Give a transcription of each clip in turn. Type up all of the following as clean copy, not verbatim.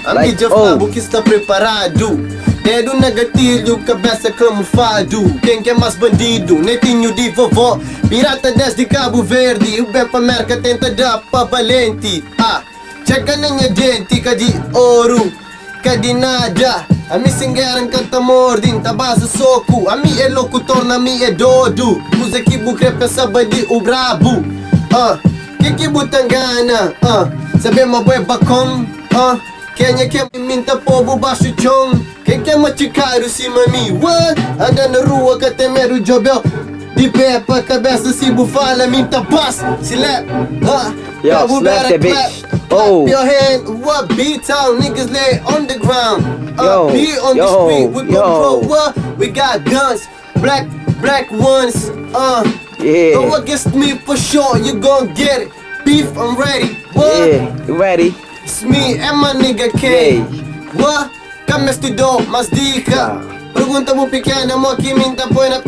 A mídia fala que está preparado. Dedo na gatilho, cabeça camuflado. Quem é mais bandido? Netinho de vovó. Pirata desde Cabo Verde. O bem pra merca tenta dar pra valente. Chega na minha dente, de ouro, de nada. A mim singeram canta mordin, tabasa soco. A mim é locutor, na mim é dodo. Usa que bucre pensava de o brabo. Que butangana, sabe uma boa bacon, quem é que minta povo baixo chão? Quem quer machucar o cima mi? What? Anda na rua que até mero jobel. De pé pra cabeça se bufala, minta paz, se lep. Yo, slap that bitch. Clap your hand, what B-Town niggas lay on the ground. Be on the street, we gon' pro what? We got guns, black ones, yeah. Go against me for sure, you gon' get it. Beef, I'm ready. What? Yeah, you ready? It's me and my nigga K. What? Kami estudou, mas dica. Pergunta mo pequena mo que minta põe na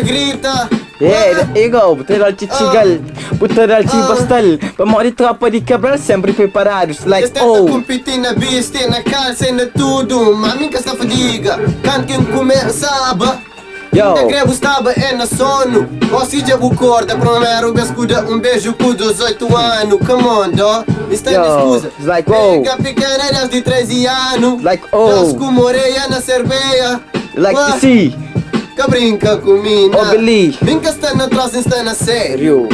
grita. Yeah, igual, puteral chichigal, puteral chibastal. Pamori tropa de Cabral sempre preparados. Like, oh. Competir na bista, na calça e na tudo. Mami que está fadiga, canto quem começava. Yo. Na greve estava é na sono. Posso ir de bucorda, primeiro escuda beijo com 18 anos. Come on, dó, está de escusa. Like, oh. Pega pequena desde 13 anos. Like, oh. Nós com moreia na cerveja. Like to see. Que brinca comigo. Oh, believe. Brinca está na troça, está na sério.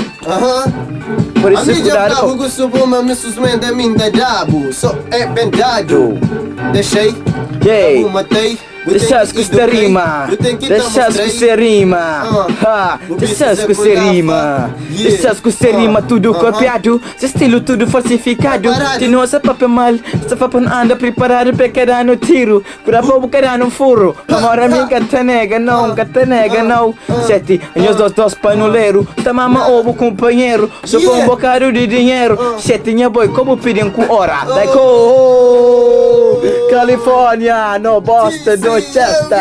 Por isso a mídia bravo, gosto bom, mas me susmenda, minda dabo. Só é bendado. Deixei, yeah. matei. Deixas que se rima, deixas que se rima, deixas que se rima, deixas que se rima, tudo copiado, seu estilo tudo falsificado. De nossa papel mal, essa papel anda preparado para cada no tiro, para povo cada no furo. Amor a mim catanega não, sete, anos dos panoleiro, está mama ovo companheiro, sou convocado de dinheiro, sete minha boy como pedem com hora, like California, no Boston, no Chester.